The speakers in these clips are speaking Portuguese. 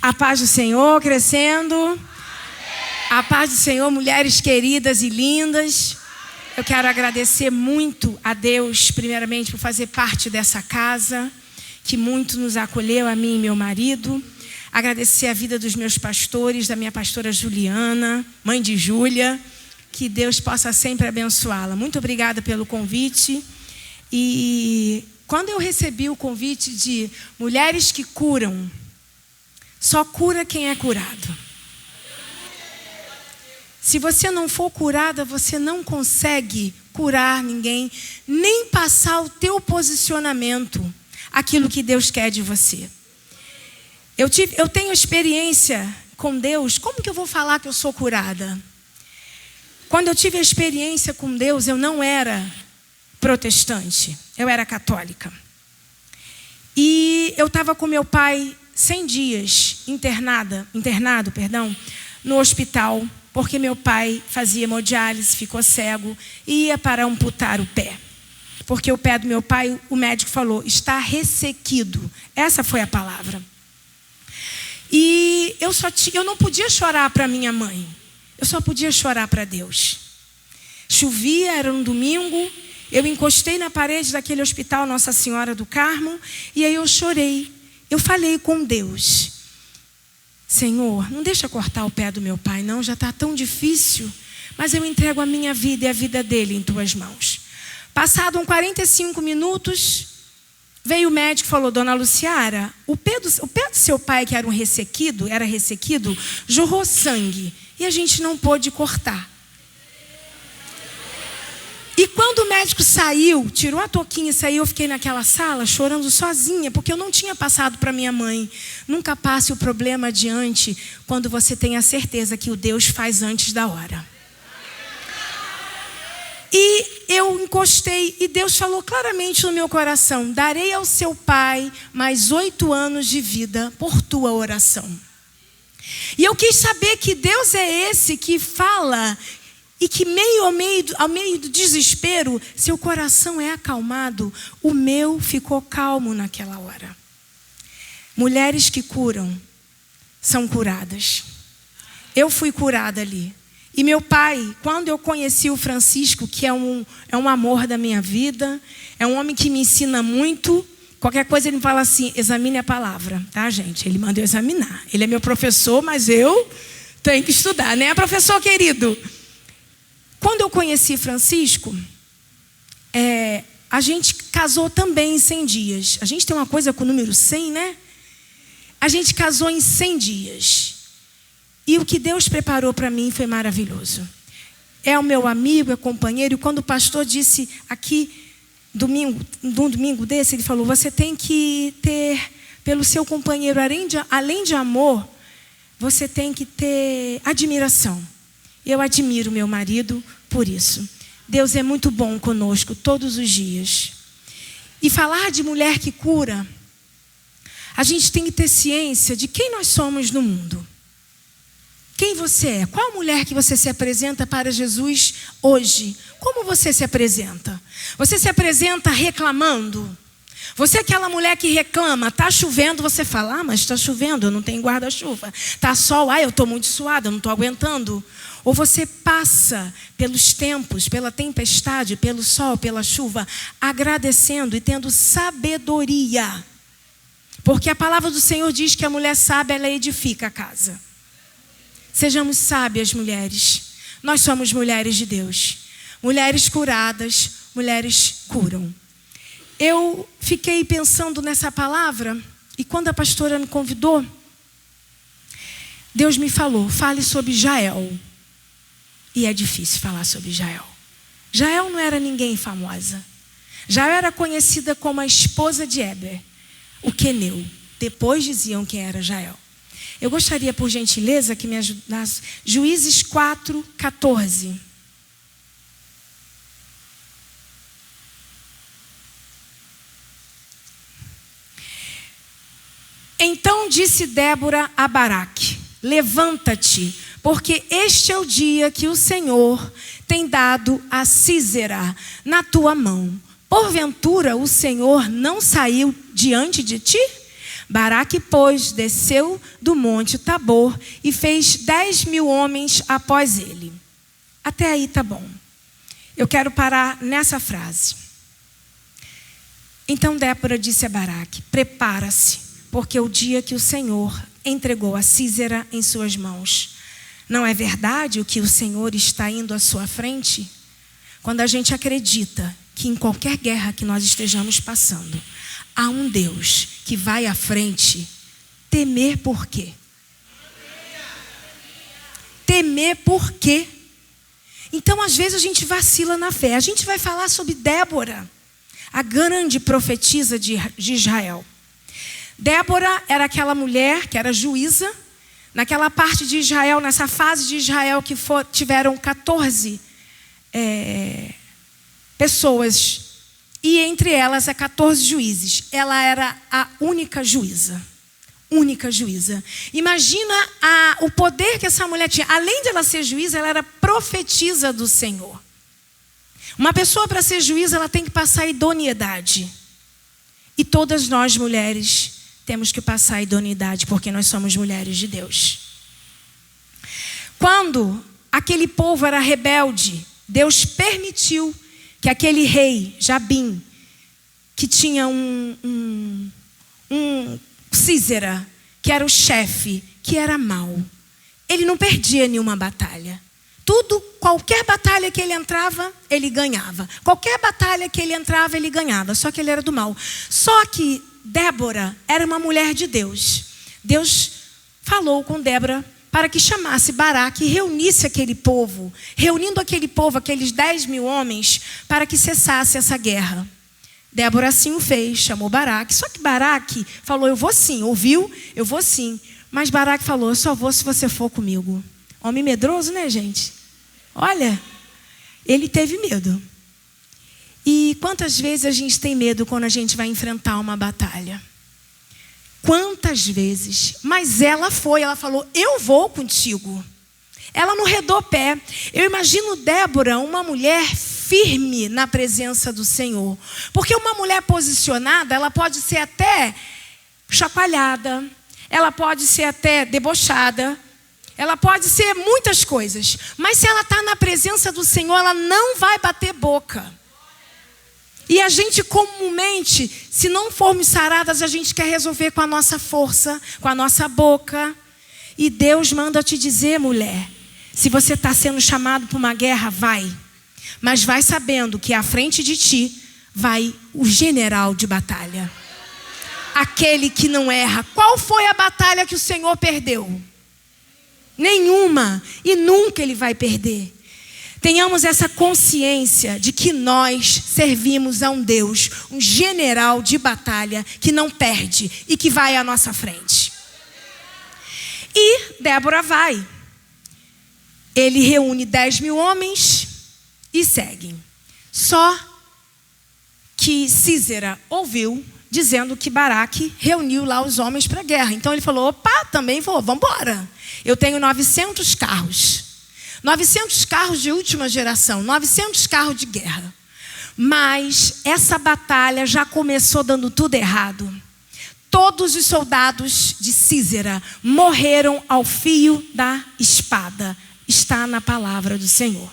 A paz do Senhor crescendo. Amém. A paz do Senhor, mulheres queridas e lindas. Amém. Eu quero agradecer muito a Deus, primeiramente, por fazer parte dessa casa, que muito nos acolheu, a mim e meu marido. Agradecer a vida dos meus pastores, da minha pastora Juliana, mãe de Júlia. Que Deus possa sempre abençoá-la. Muito obrigada pelo convite. E quando eu recebi o convite de mulheres que curam, só cura quem é curado. Se você não for curada, você não consegue curar ninguém, nem passar o teu posicionamento, aquilo que Deus quer de você. Eu tenho experiência com Deus. Como que eu vou falar que eu sou curada? Quando eu tive a experiência com Deus, eu não era protestante, eu era católica. E eu estava com meu pai 100 dias internado, no hospital, porque meu pai fazia hemodiálise, ficou cego e ia para amputar o pé. Porque o pé do meu pai, o médico falou, está ressequido. Essa foi a palavra. E eu não podia chorar para minha mãe. Eu só podia chorar para Deus. Chovia, era um domingo. Eu encostei na parede daquele hospital Nossa Senhora do Carmo. E aí eu chorei. Eu falei com Deus. Senhor, não deixa cortar o pé do meu pai, não. Já está tão difícil. Mas eu entrego a minha vida e a vida dele em tuas mãos. Passado uns 45 minutos, veio o médico e falou, Dona Luciara, o pé do seu pai, que era ressequido, jorrou sangue. E a gente não pôde cortar. E quando o médico saiu, tirou a touquinha e saiu, eu fiquei naquela sala chorando sozinha, porque eu não tinha passado para minha mãe. Nunca passe o problema adiante quando você tem a certeza que o Deus faz antes da hora. E eu encostei e Deus falou claramente no meu coração, darei ao seu pai mais 8 anos de vida por tua oração. E eu quis saber que Deus é esse que fala e que ao meio do desespero, seu coração é acalmado. O meu ficou calmo naquela hora. Mulheres que curam são curadas. Eu fui curada ali. E meu pai, quando eu conheci o Francisco, que é um amor da minha vida, é um homem que me ensina muito. Qualquer coisa ele me fala assim, examine a palavra, tá, gente? Ele manda eu examinar. Ele é meu professor, mas eu tenho que estudar, né, professor querido? Quando eu conheci Francisco, a gente casou também em 100 dias. A gente tem uma coisa com o número 100, né? A gente casou em 100 dias. E o que Deus preparou para mim foi maravilhoso. É o meu amigo, é companheiro. E quando o pastor disse aqui, num domingo desse, ele falou, você tem que ter, pelo seu companheiro, além de amor, você tem que ter admiração. Eu admiro meu marido por isso. Deus é muito bom conosco todos os dias. E falar de mulher que cura, a gente tem que ter ciência de quem nós somos no mundo. Quem você é? Qual mulher que você se apresenta para Jesus hoje? Como você se apresenta? Você se apresenta reclamando? Você é aquela mulher que reclama, está chovendo, você fala, mas está chovendo, eu não tenho guarda-chuva. Está sol, eu estou muito suada, eu não estou aguentando. Ou você passa pelos tempos, pela tempestade, pelo sol, pela chuva, agradecendo e tendo sabedoria. Porque a palavra do Senhor diz que a mulher sábia, ela edifica a casa. Sejamos sábias, mulheres. Nós somos mulheres de Deus. Mulheres curadas, mulheres curam. Eu fiquei pensando nessa palavra e quando a pastora me convidou, Deus me falou, fale sobre Jael. E é difícil falar sobre Jael. Jael não era ninguém famosa. Jael era conhecida como a esposa de Heber, o queneu. Depois diziam quem era Jael. Eu gostaria, por gentileza, que me ajudasse. Juízes 4:14. Então disse Débora a Baraque, levanta-te, porque este é o dia que o Senhor tem dado a Sísera na tua mão. Porventura o Senhor não saiu diante de ti? Baraque, pois, desceu do monte Tabor e fez 10.000 homens após ele. Até aí tá bom. Eu quero parar nessa frase. Então Débora disse a Baraque: prepara-se, porque o dia que o Senhor entregou a Sísera em suas mãos. Não é verdade o que o Senhor está indo à sua frente? Quando a gente acredita que em qualquer guerra que nós estejamos passando, há um Deus que vai à frente, temer por quê? Temer por quê? Então, às vezes, a gente vacila na fé. A gente vai falar sobre Débora, a grande profetisa de Israel. Débora era aquela mulher que era juíza, naquela parte de Israel, nessa fase de Israel que tiveram 14 pessoas, e entre elas 14 juízes. Ela era a única juíza. Única juíza. Imagina o poder que essa mulher tinha. Além de ela ser juíza, ela era profetisa do Senhor. Uma pessoa, para ser juíza, ela tem que passar idoneidade. E todas nós, mulheres, temos que passar a idoneidade, porque nós somos mulheres de Deus. Quando aquele povo era rebelde, Deus permitiu que aquele rei, Jabim, que tinha um Sísera, que era o chefe, que era mau, ele não perdia nenhuma batalha. Qualquer batalha que ele entrava, ele ganhava. Qualquer batalha que ele entrava, ele ganhava. Só que ele era do mal. Só que Débora era uma mulher de Deus. Deus falou com Débora para que chamasse Baraque e reunisse aquele povo. Reunindo aquele povo, aqueles 10.000 homens, para que cessasse essa guerra. Débora assim o fez, chamou Baraque. Só que Baraque falou: eu vou sim. Ouviu? Eu vou sim. Mas Baraque falou: eu só vou se você for comigo. Homem medroso, né, gente? Olha, ele teve medo. E quantas vezes a gente tem medo quando a gente vai enfrentar uma batalha? Quantas vezes? Mas ela falou: eu vou contigo. Ela não redou pé. Eu imagino Débora, uma mulher firme na presença do Senhor. Porque uma mulher posicionada, ela pode ser até chacoalhada, ela pode ser até debochada, ela pode ser muitas coisas. Mas se ela está na presença do Senhor, ela não vai bater boca. E a gente comumente, se não formos saradas, a gente quer resolver com a nossa força, com a nossa boca. E Deus manda te dizer, mulher, se você está sendo chamado para uma guerra, vai. Mas vai sabendo que à frente de ti vai o general de batalha. Aquele que não erra. Qual foi a batalha que o Senhor perdeu? Nenhuma. E nunca ele vai perder. Tenhamos essa consciência de que nós servimos a um Deus, um general de batalha que não perde e que vai à nossa frente. E Débora vai. Ele reúne 10.000 homens e segue. Só que Sísera ouviu dizendo que Baraque reuniu lá os homens para a guerra. Então ele falou: opa, também vou, vamos embora. Eu tenho 900 carros. 900 carros de última geração, 900 carros de guerra. Mas essa batalha já começou dando tudo errado. Todos os soldados de Sísera morreram ao fio da espada. Está na palavra do Senhor.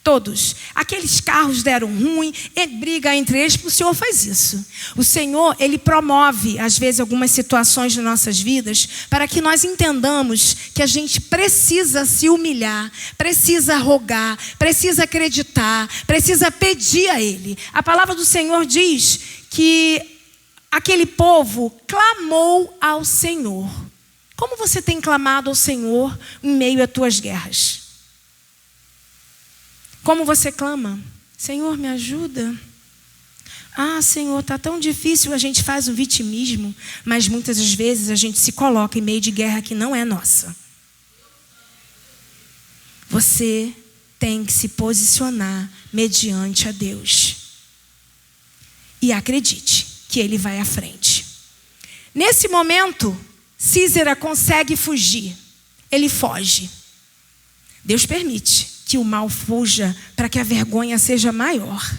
Todos. Aqueles carros deram ruim, briga entre eles, porque o Senhor faz isso. O Senhor, Ele promove, às vezes, algumas situações de nossas vidas, para que nós entendamos que a gente precisa se humilhar, precisa rogar, precisa acreditar, precisa pedir a Ele. A palavra do Senhor diz que aquele povo clamou ao Senhor. Como você tem clamado ao Senhor em meio a tuas guerras? Como você clama? Senhor, me ajuda. Ah, Senhor, está tão difícil. A gente faz um vitimismo, mas muitas das vezes a gente se coloca em meio de guerra que não é nossa. Você tem que se posicionar mediante a Deus. E acredite que Ele vai à frente. Nesse momento, Sísera consegue fugir. Ele foge. Deus permite que o mal fuja para que a vergonha seja maior.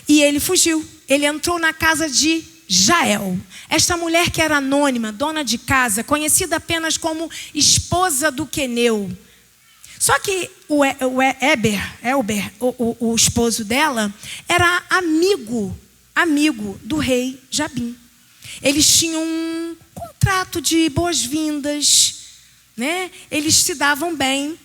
E ele fugiu. Ele entrou na casa de Jael. Esta mulher que era anônima, dona de casa, conhecida apenas como esposa do queneu. Só que o esposo dela, era amigo do rei Jabim. Eles tinham um contrato de boas-vindas, né? Eles se davam bem.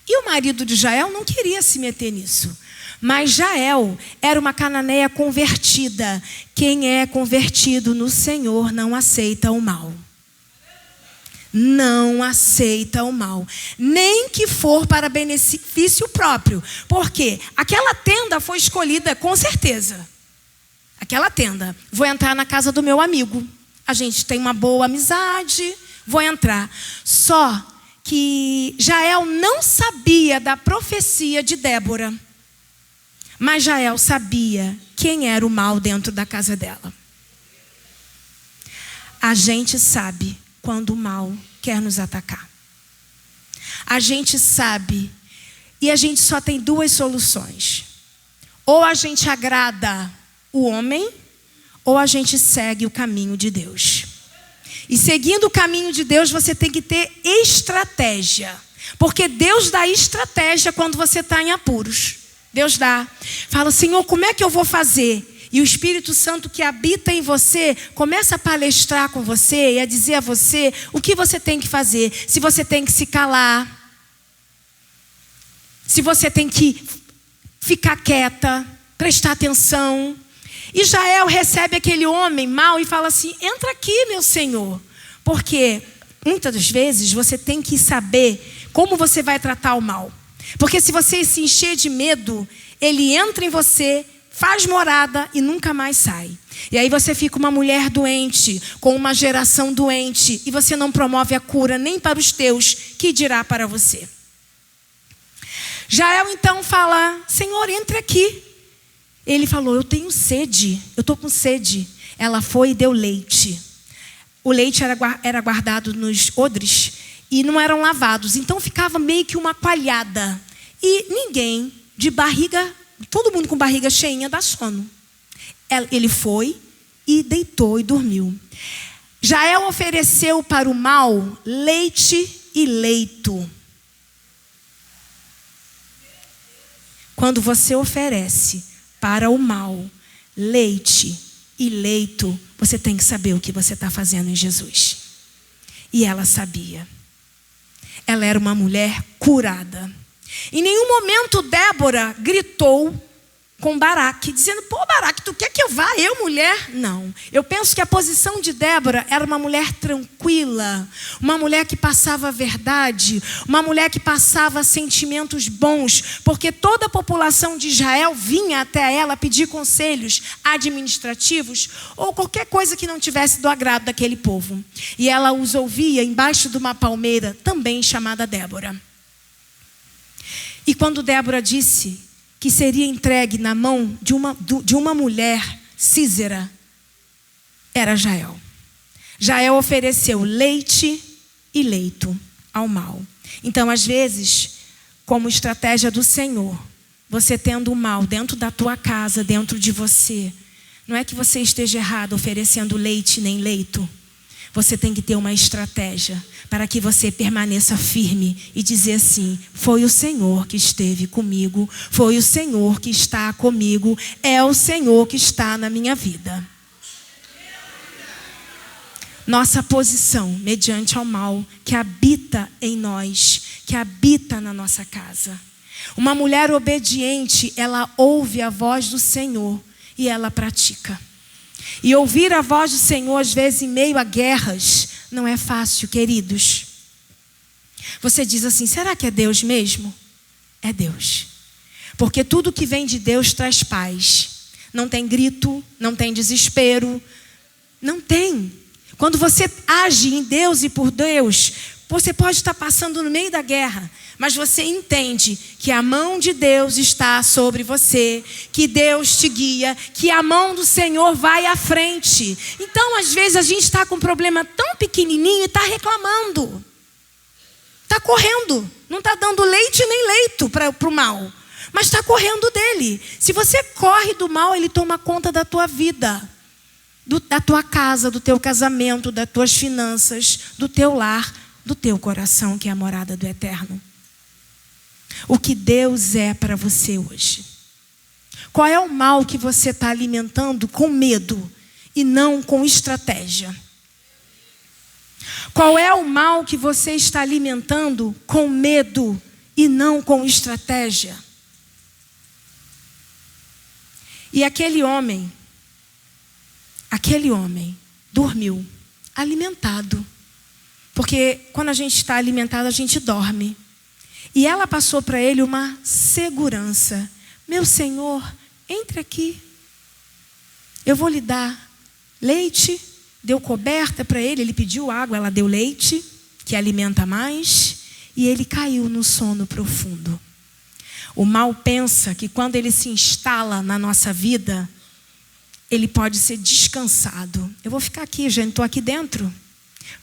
E o marido de Jael não queria se meter nisso. Mas Jael era uma cananeia convertida. Quem é convertido no Senhor não aceita o mal. Não aceita o mal. Nem que for para benefício próprio. Porque aquela tenda foi escolhida com certeza. Aquela tenda. Vou entrar na casa do meu amigo. A gente tem uma boa amizade. Vou entrar. Só que Jael não sabia da profecia de Débora. Mas Jael sabia quem era o mal dentro da casa dela. A gente sabe quando o mal quer nos atacar. A gente sabe, e a gente só tem duas soluções. Ou a gente agrada o homem, ou a gente segue o caminho de Deus. E seguindo o caminho de Deus, você tem que ter estratégia. Porque Deus dá estratégia quando você está em apuros. Deus dá. Fala, Senhor, como é que eu vou fazer? E o Espírito Santo que habita em você começa a palestrar com você e a dizer a você o que você tem que fazer. Se você tem que se calar. Se você tem que ficar quieta, prestar atenção. E Jael recebe aquele homem mau e fala assim, entra aqui, meu Senhor. Porque muitas das vezes você tem que saber como você vai tratar o mal. Porque se você se encher de medo, ele entra em você, faz morada e nunca mais sai. E aí você fica uma mulher doente, com uma geração doente, e você não promove a cura nem para os teus, que dirá para você. Jael então fala, Senhor, entre aqui. Ele falou, eu tenho sede, eu estou com sede. Ela foi e deu leite. O leite era guardado nos odres e não eram lavados. Então ficava meio que uma coalhada. E ninguém de barriga, todo mundo com barriga cheinha, dá sono. Ele foi e deitou e dormiu. Jael ofereceu para o mal leite e leito. Quando você oferece para o mal leite e leito, você tem que saber o que você está fazendo em Jesus. E ela sabia. Ela era uma mulher curada. Em nenhum momento Débora gritou com Baraque, dizendo, pô Baraque, tu quer que eu vá? Eu, mulher? Não. Eu penso que a posição de Débora era uma mulher tranquila, uma mulher que passava a verdade, uma mulher que passava sentimentos bons, porque toda a população de Israel vinha até ela pedir conselhos administrativos ou qualquer coisa que não tivesse do agrado daquele povo. E ela os ouvia embaixo de uma palmeira, também chamada Débora. E quando Débora disse que seria entregue na mão de uma mulher, Císera, era Jael. Jael ofereceu leite e leito ao mal. Então, às vezes, como estratégia do Senhor, você tendo o mal dentro da tua casa, dentro de você, não é que você esteja errado oferecendo leite nem leito. Você tem que ter uma estratégia para que você permaneça firme e dizer assim, foi o Senhor que esteve comigo, foi o Senhor que está comigo, é o Senhor que está na minha vida. Nossa posição mediante ao mal que habita em nós, que habita na nossa casa. Uma mulher obediente, ela ouve a voz do Senhor e ela pratica. E ouvir a voz do Senhor, às vezes, em meio a guerras, não é fácil, queridos. Você diz assim, será que é Deus mesmo? É Deus. Porque tudo que vem de Deus traz paz. Não tem grito, não tem desespero. Não tem. Quando você age em Deus e por Deus, você pode estar passando no meio da guerra, mas você entende que a mão de Deus está sobre você, que Deus te guia, que a mão do Senhor vai à frente. Então, às vezes, a gente está com um problema tão pequenininho e está reclamando. Está correndo. Não está dando leite nem leito para o mal, mas está correndo dele. Se você corre do mal, ele toma conta da tua vida. da tua casa, do teu casamento, das tuas finanças, do teu lar, do teu coração, que é a morada do Eterno. O que Deus é para você hoje? Qual é o mal que você está alimentando com medo e não com estratégia? Qual é o mal que você está alimentando com medo e não com estratégia? E aquele homem dormiu, alimentado. Porque quando a gente está alimentado, a gente dorme. E ela passou para ele uma segurança. Meu Senhor, entre aqui. Eu vou lhe dar leite. Deu coberta para ele, ele pediu água, ela deu leite, que alimenta mais. E ele caiu no sono profundo. O mal pensa que quando ele se instala na nossa vida, ele pode ser descansado. Eu vou ficar aqui, gente, estou aqui dentro.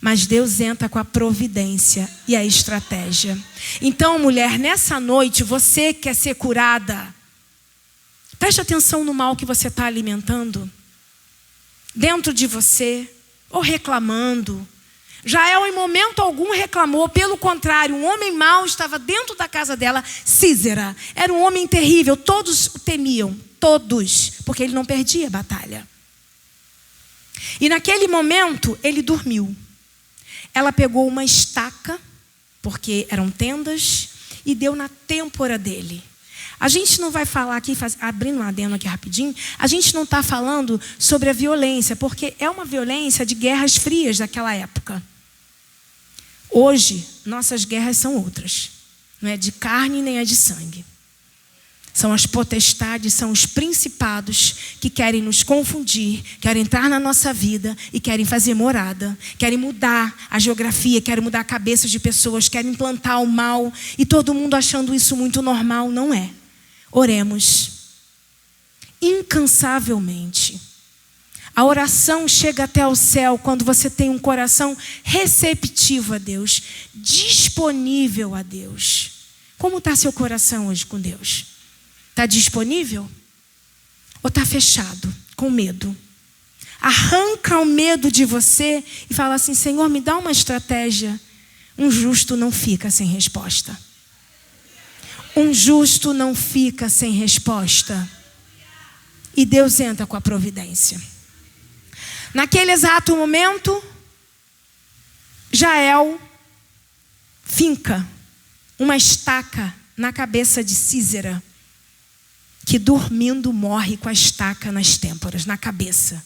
Mas Deus entra com a providência e a estratégia. Então, mulher, nessa noite, você quer ser curada, preste atenção no mal que você está alimentando dentro de você, ou reclamando. Jael em momento algum reclamou, pelo contrário, um homem mau estava dentro da casa dela, Sísera. Era um homem terrível, todos o temiam, todos, porque ele não perdia a batalha. E naquele momento, ele dormiu. Ela pegou uma estaca, porque eram tendas, e deu na têmpora dele. A gente não vai falar aqui, abrindo um adendo aqui rapidinho, a gente não está falando sobre a violência, porque é uma violência de guerras frias daquela época. Hoje, nossas guerras são outras. Não é de carne nem é de sangue. São as potestades, são os principados que querem nos confundir, querem entrar na nossa vida e querem fazer morada. Querem mudar a geografia, querem mudar a cabeça de pessoas, querem implantar o mal. E todo mundo achando isso muito normal, não é. Oremos incansavelmente. A oração chega até o céu quando você tem um coração receptivo a Deus, disponível a Deus. Como está seu coração hoje com Deus? Está disponível? Ou está fechado, com medo? Arranca o medo de você e fala assim: Senhor, me dá uma estratégia. Um justo não fica sem resposta. Um justo não fica sem resposta. E Deus entra com a providência. Naquele exato momento, Jael finca uma estaca na cabeça de Sísera, que dormindo morre com a estaca nas têmporas, na cabeça.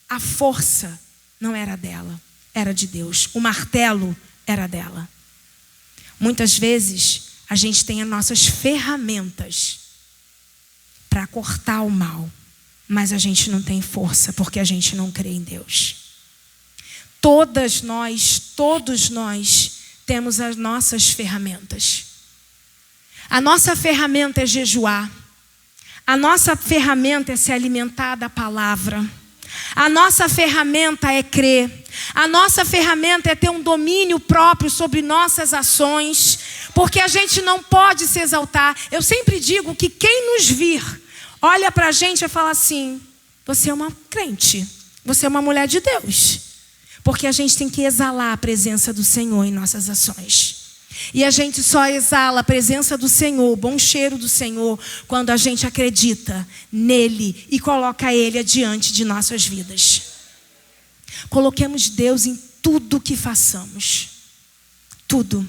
A força não era dela, era de Deus. O martelo era dela. Muitas vezes a gente tem as nossas ferramentas para cortar o mal, mas a gente não tem força porque a gente não crê em Deus. Todos nós temos as nossas ferramentas. A nossa ferramenta é jejuar. A nossa ferramenta é se alimentar da palavra. A nossa ferramenta é crer. A nossa ferramenta é ter um domínio próprio sobre nossas ações, porque a gente não pode se exaltar. Eu sempre digo que quem nos vir, olha para a gente e fala assim: você é uma crente, você é uma mulher de Deus. Porque a gente tem que exalar a presença do Senhor em nossas ações. E a gente só exala a presença do Senhor, o bom cheiro do Senhor, quando a gente acredita nele e coloca ele adiante de nossas vidas. Coloquemos Deus em tudo que façamos. Tudo.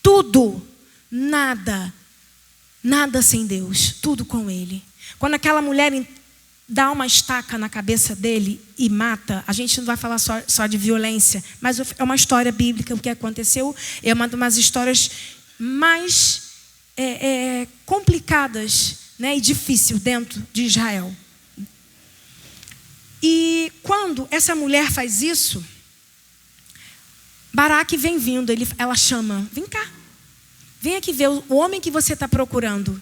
Tudo. Nada sem Deus. Tudo com ele. Quando aquela mulher dá uma estaca na cabeça dele e mata, a gente não vai falar só de violência, mas é uma história bíblica. O que aconteceu é uma das histórias mais complicadas, né, e difícil dentro de Israel. E quando essa mulher faz isso, Baraque vem vindo, ela chama: vem cá, vem aqui ver o homem que você está procurando.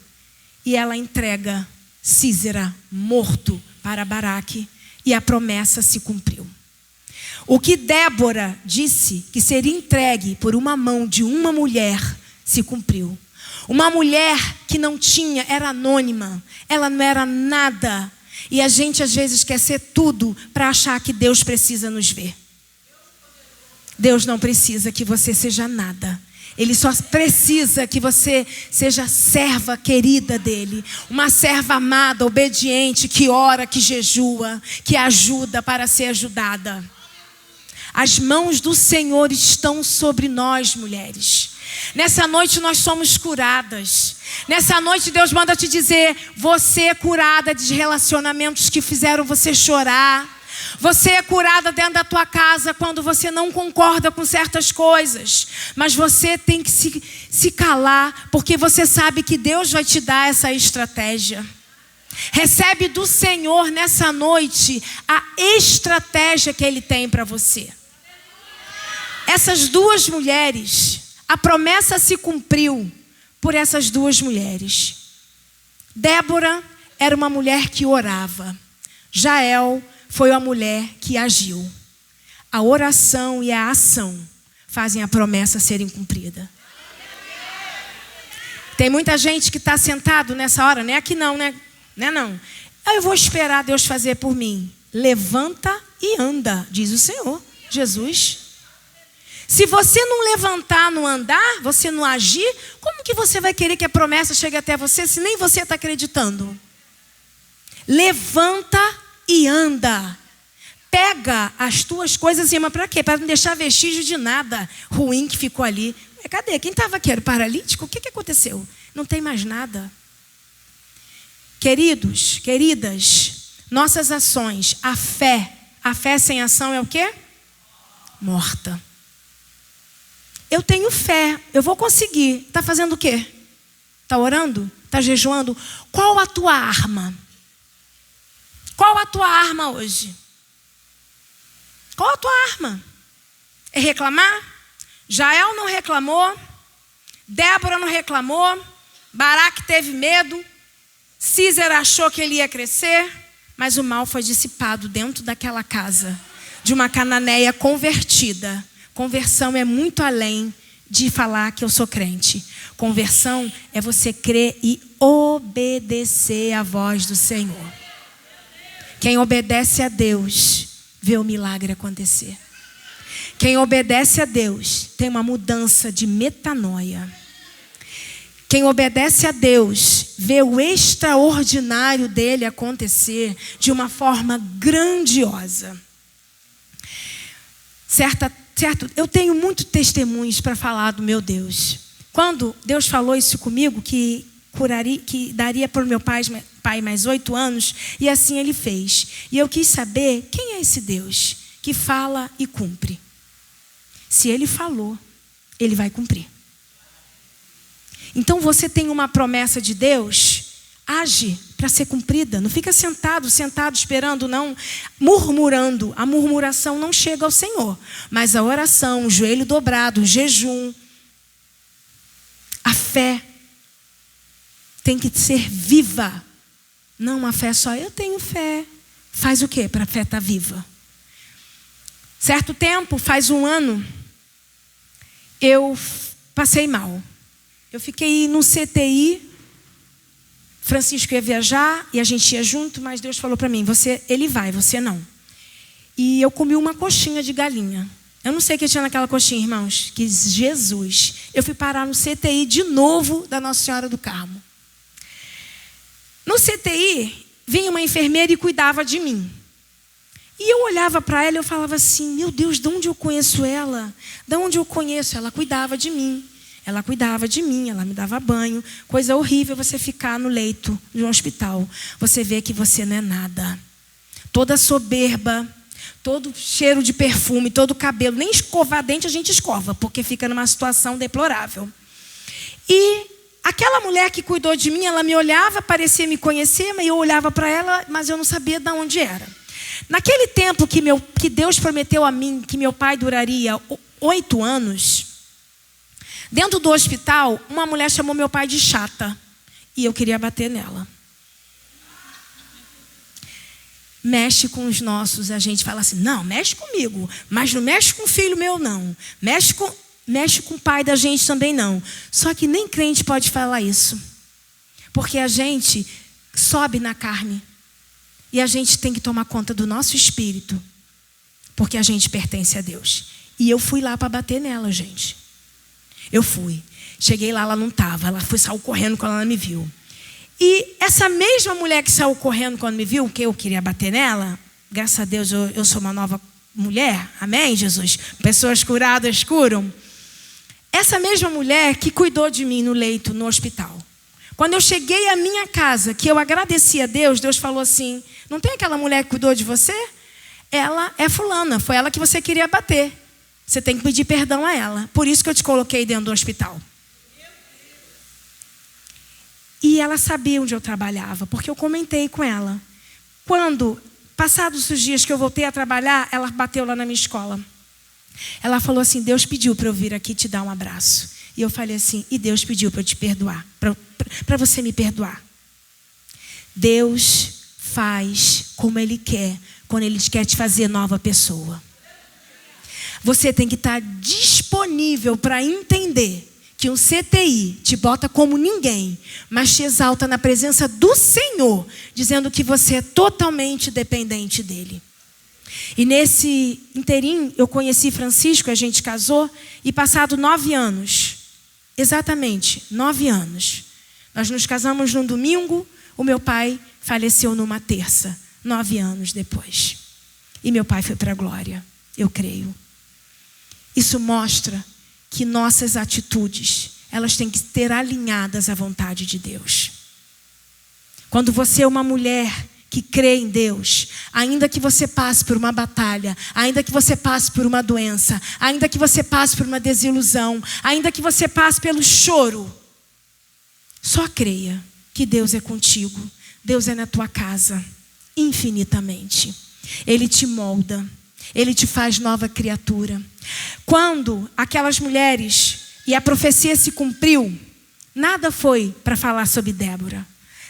E ela entrega Sísera morto para Baraque, e a promessa se cumpriu. O que Débora disse que seria entregue por uma mão de uma mulher se cumpriu. Uma mulher que não tinha, era anônima, ela não era nada, E a gente às vezes quer ser tudo para achar que Deus precisa nos ver. Deus não precisa que você seja nada. Ele só precisa que você seja serva querida dele. Uma serva amada, obediente, que ora, que jejua, que ajuda para ser ajudada. As mãos do Senhor estão sobre nós, mulheres. Nessa noite nós somos curadas. Nessa noite Deus manda te dizer: você é curada de relacionamentos que fizeram você chorar. Você é curada dentro da tua casa quando você não concorda com certas coisas. Mas você tem que se calar, porque você sabe que Deus vai te dar essa estratégia. Recebe do Senhor nessa noite a estratégia que Ele tem para você. Essas duas mulheres, a promessa se cumpriu por essas duas mulheres. Débora era uma mulher que orava. Jael foi a mulher que agiu. A oração e a ação fazem a promessa serem cumprida. Tem muita gente que está sentado nessa hora, não é aqui não, né? Não é não. Eu vou esperar Deus fazer por mim. Levanta e anda, diz o Senhor, Jesus. Se você não levantar, não andar, você não agir, como que você vai querer que a promessa chegue até você se nem você está acreditando? Levanta e anda. Pega as tuas coisas em cima. Para quê? Para não deixar vestígio de nada ruim que ficou ali. Cadê? Quem estava aqui? Era o paralítico? O que aconteceu? Não tem mais nada. Queridos, queridas, nossas ações, a fé sem ação é o quê? Morta. Eu tenho fé, eu vou conseguir. Está fazendo o quê? Está orando? Está jejuando? Qual a tua arma? Qual a tua arma hoje? Qual a tua arma? É reclamar? Jael não reclamou. Débora não reclamou. Baraque teve medo. Císera achou que ele ia crescer. Mas o mal foi dissipado dentro daquela casa de uma cananeia convertida. Conversão é muito além de falar que eu sou crente. Conversão é você crer e obedecer à voz do Senhor. Quem obedece a Deus vê o milagre acontecer. Quem obedece a Deus tem uma mudança de metanoia. Quem obedece a Deus vê o extraordinário dele acontecer de uma forma grandiosa. Certo, eu tenho muitos testemunhos para falar do meu Deus. Quando Deus falou isso comigo, que daria para o meu pai mais 8 anos, e assim ele fez. E eu quis saber quem é esse Deus que fala e cumpre. Se ele falou, ele vai cumprir. Então você tem uma promessa de Deus, age para ser cumprida. Não fica sentado esperando, não, murmurando. A murmuração não chega ao Senhor. Mas a oração, o joelho dobrado, o jejum, a fé tem que ser viva. Não uma fé só, eu tenho fé. Faz o quê para a fé estar viva? Certo tempo, faz 1 ano, eu passei mal. Eu fiquei no CTI, Francisco ia viajar e a gente ia junto, mas Deus falou para mim, ele vai, você não. E eu comi uma coxinha de galinha. Eu não sei o que tinha naquela coxinha, irmãos. Que Jesus. Eu fui parar no CTI de novo da Nossa Senhora do Carmo. No CTI, vinha uma enfermeira e cuidava de mim. E eu olhava para ela e eu falava assim, meu Deus, de onde eu conheço ela? De onde eu conheço? Ela cuidava de mim. Ela cuidava de mim, ela me dava banho. Coisa horrível você ficar no leito de um hospital. Você vê que você não é nada. Toda soberba, todo cheiro de perfume, todo cabelo. Nem escovar dente a gente escova, porque fica numa situação deplorável. E aquela mulher que cuidou de mim, ela me olhava, parecia me conhecer, mas eu olhava para ela, mas eu não sabia de onde era. Naquele tempo que Deus prometeu a mim que meu pai duraria 8 anos, dentro do hospital, uma mulher chamou meu pai de chata. E eu queria bater nela. Mexe com os nossos, a gente fala assim, não, mexe comigo, mas não mexe com o filho meu, não. Mexe com o pai da gente também, não. Só que nem crente pode falar isso. Porque a gente sobe na carne. E a gente tem que tomar conta do nosso espírito, porque a gente pertence a Deus. E eu fui lá para bater nela, gente. Eu fui. Cheguei lá, ela não estava. Ela saiu correndo quando ela me viu. E essa mesma mulher que saiu correndo quando me viu, que eu queria bater nela, graças a Deus eu sou uma nova mulher. Amém, Jesus? Pessoas curadas curam. Essa mesma mulher que cuidou de mim no leito, no hospital. Quando eu cheguei à minha casa, que eu agradeci a Deus, Deus falou assim: não tem aquela mulher que cuidou de você? Ela é fulana, foi ela que você queria bater. Você tem que pedir perdão a ela. Por isso que eu te coloquei dentro do hospital. E ela sabia onde eu trabalhava, porque eu comentei com ela. Quando, passados os dias que eu voltei a trabalhar, ela bateu lá na minha escola. Ela falou assim: Deus pediu para eu vir aqui te dar um abraço. E eu falei assim: e Deus pediu para eu te perdoar, para você me perdoar. Deus faz como Ele quer, quando Ele quer te fazer nova pessoa. Você tem que estar disponível para entender que um CTI te bota como ninguém, mas te exalta na presença do Senhor, dizendo que você é totalmente dependente dEle. E nesse inteirinho eu conheci Francisco, a gente casou, e passado 9 anos, exatamente 9 anos, nós nos casamos num domingo, o meu pai faleceu numa terça, 9 anos depois. E meu pai foi para a glória, eu creio. Isso mostra que nossas atitudes, elas têm que ter alinhadas à vontade de Deus. Quando você é uma mulher que crê em Deus, ainda que você passe por uma batalha, ainda que você passe por uma doença, ainda que você passe por uma desilusão, ainda que você passe pelo choro, só creia que Deus é contigo. Deus é na tua casa, infinitamente. Ele te molda, Ele te faz nova criatura. Quando aquelas mulheres, e a profecia se cumpriu, nada foi para falar sobre Débora,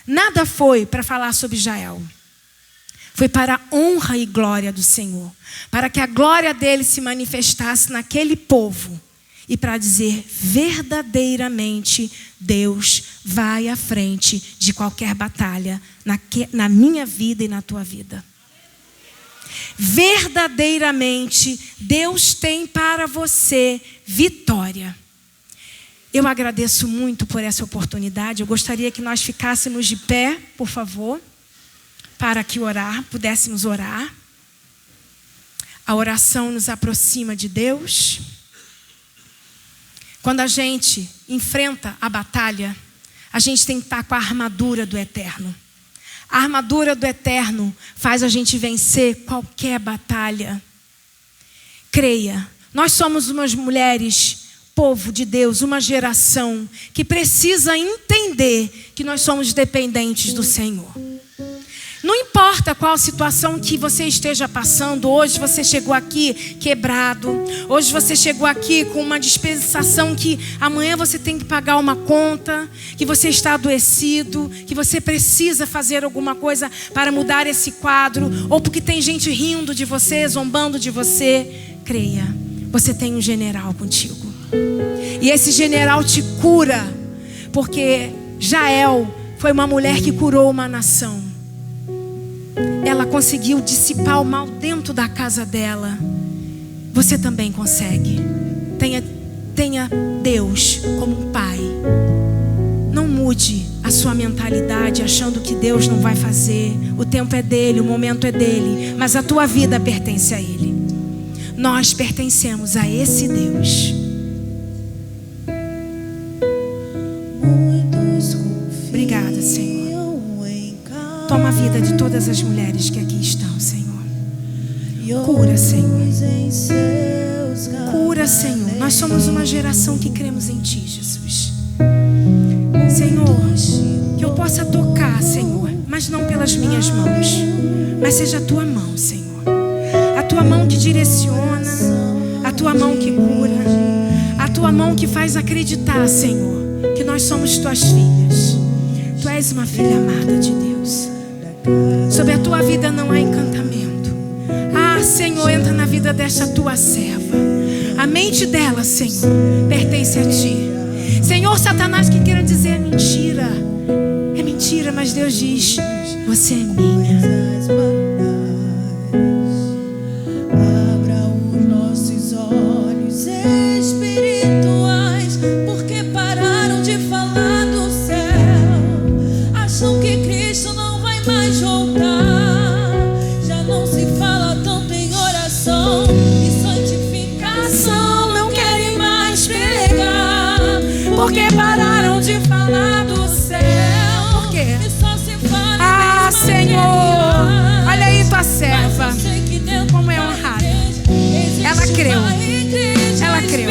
nada foi para falar sobre Jael. Foi para a honra e glória do Senhor, para que a glória dele se manifestasse naquele povo, e para dizer: verdadeiramente Deus vai à frente de qualquer batalha na minha vida e na tua vida. Verdadeiramente Deus tem para você vitória. Eu agradeço muito por essa oportunidade. Eu gostaria que nós ficássemos de pé, por favor, para que pudéssemos orar. A oração nos aproxima de Deus. Quando a gente enfrenta a batalha, a gente tem que estar com a armadura do eterno. A armadura do eterno faz a gente vencer qualquer batalha. Creia, nós somos umas mulheres, povo de Deus, uma geração que precisa entender que nós somos dependentes do Senhor. Não importa qual situação que você esteja passando, hoje você chegou aqui quebrado, hoje você chegou aqui com uma dispensação que amanhã você tem que pagar uma conta, que você está adoecido, que você precisa fazer alguma coisa para mudar esse quadro, ou porque tem gente rindo de você, zombando de você. Creia, você tem um general contigo. E esse general te cura, porque Jael foi uma mulher que curou uma nação. Ela conseguiu dissipar o mal dentro da casa dela. Você também consegue. Tenha Deus como um pai. Não mude a sua mentalidade achando que Deus não vai fazer. O tempo é dele, o momento é dele, mas a tua vida pertence a Ele. Nós pertencemos a esse Deus. Obrigada, Senhor. Toma a vida de todas as mulheres que aqui estão, Senhor. Cura, Senhor. Cura, Senhor. Nós somos uma geração que cremos em Ti, Jesus. Senhor, que eu possa tocar, Senhor, mas não pelas minhas mãos, mas seja a Tua mão, Senhor. A Tua mão que direciona, a Tua mão que cura, a Tua mão que faz acreditar, Senhor, que nós somos Tuas filhas. Tu és uma filha amada de Deus. Sobre a tua vida não há encantamento. Ah, Senhor, entra na vida desta tua serva. A mente dela, Senhor, pertence a Ti. Senhor, Satanás que queira dizer é mentira, mas Deus diz: você é minha. Porque pararam de falar do céu. Por quê? Ah, Senhor, olha aí tua serva, como é honrada. Ela creu. Ela creu.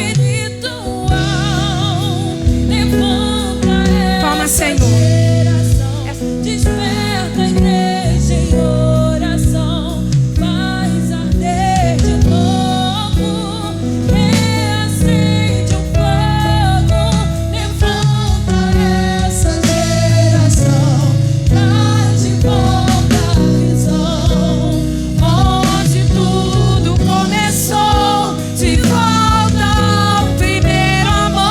Toma, Senhor. Desperta a igreja em oração, faz arder de novo, reacende o fogo, levanta essa geração, traz de volta a visão, onde tudo começou, de volta ao primeiro amor.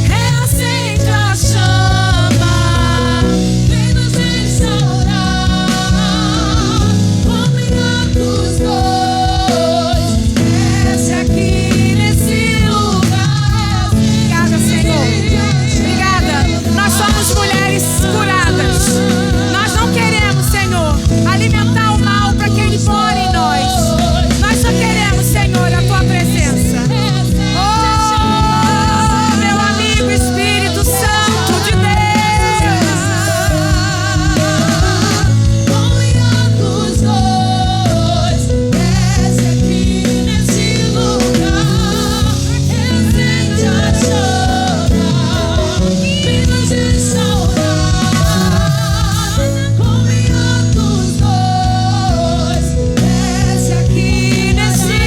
Reacende a chama, vem nos restaurar, comunhão dos dois, desce aqui nesse lugar. Obrigada, Senhor. Obrigada. Nós somos mulheres curadas. Nós não queremos, Senhor, alimentar o mal para que ele mora em nós. Nós só queremos, Senhor, a tua presença. Oh, meu amigo Espírito Santo de Deus. Comunhão dos dois, desce aqui nesse lugar, reacende a chama, vem nos restaurar. Comunhão dos dois, desce aqui nesse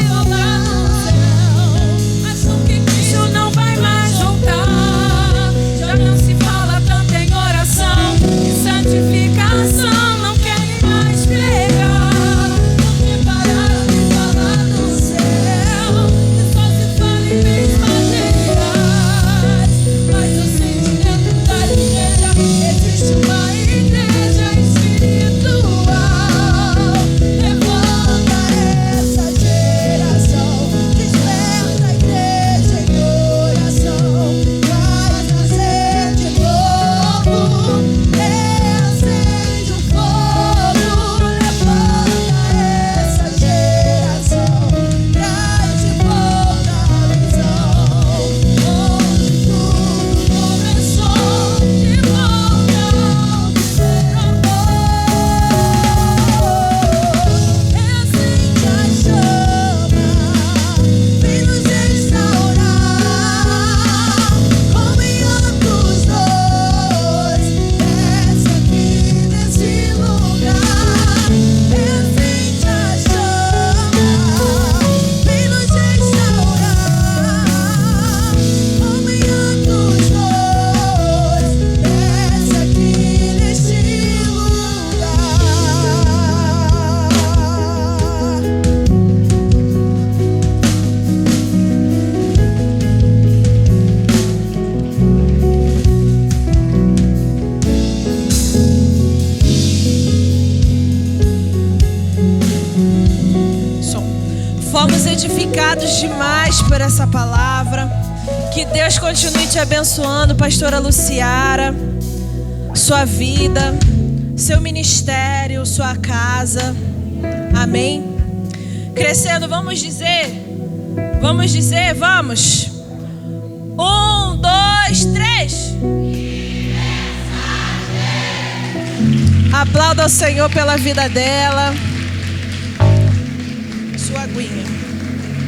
lugar do céu. Mas o que isso não vai mais voltar? Já não se fala tanto em oração e santificação, não querem mais pregar. Porque pararam de falar do céu, e só se fala em bens materiais. Mas eu sei que dentro da igreja existe uma igreja espiritual. Levanta essa geração, desperta a igreja em oração, faz nascer de novo, reacende o fogo, levanta essa geração, traz de volta a visão, onde tudo começou, de volta ao primeiro amor. Reacende a chama, vem nos restaurar, comunhão dos dois, desce aqui nesse lugar. Reacende a chama, vem nos restaurar, comunhão dos dois, desce aqui nesse lugar. Fomos edificados demais por essa palavra. Que Deus continue te abençoando, pastora Luciara, sua vida, seu ministério, sua casa. Amém? Crescendo, vamos dizer. Vamos. 1, 2, 3. Aplauda o Senhor pela vida dela. Sua aguinha.